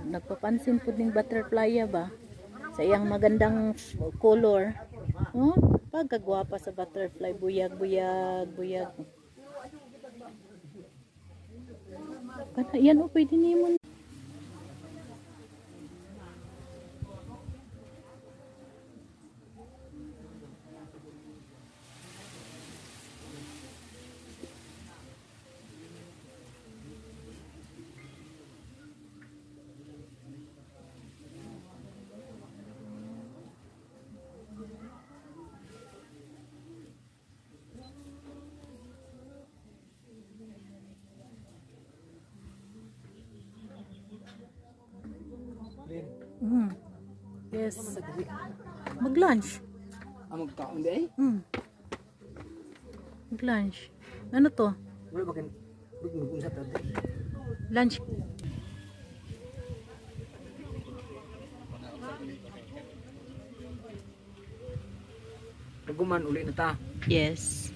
Nagpapansin po ding butterfly ba sa iyang magandang color. Oh, pagkagwapa sa butterfly, buyag buyag buyag. Kana yan o pwede nimo. Yes. Mag-lunch. Magkaon di ay? Mag-lunch. Ano to? Wala ba kan mag-usap tayo? Lunch. Naguman uli na ta. Yes.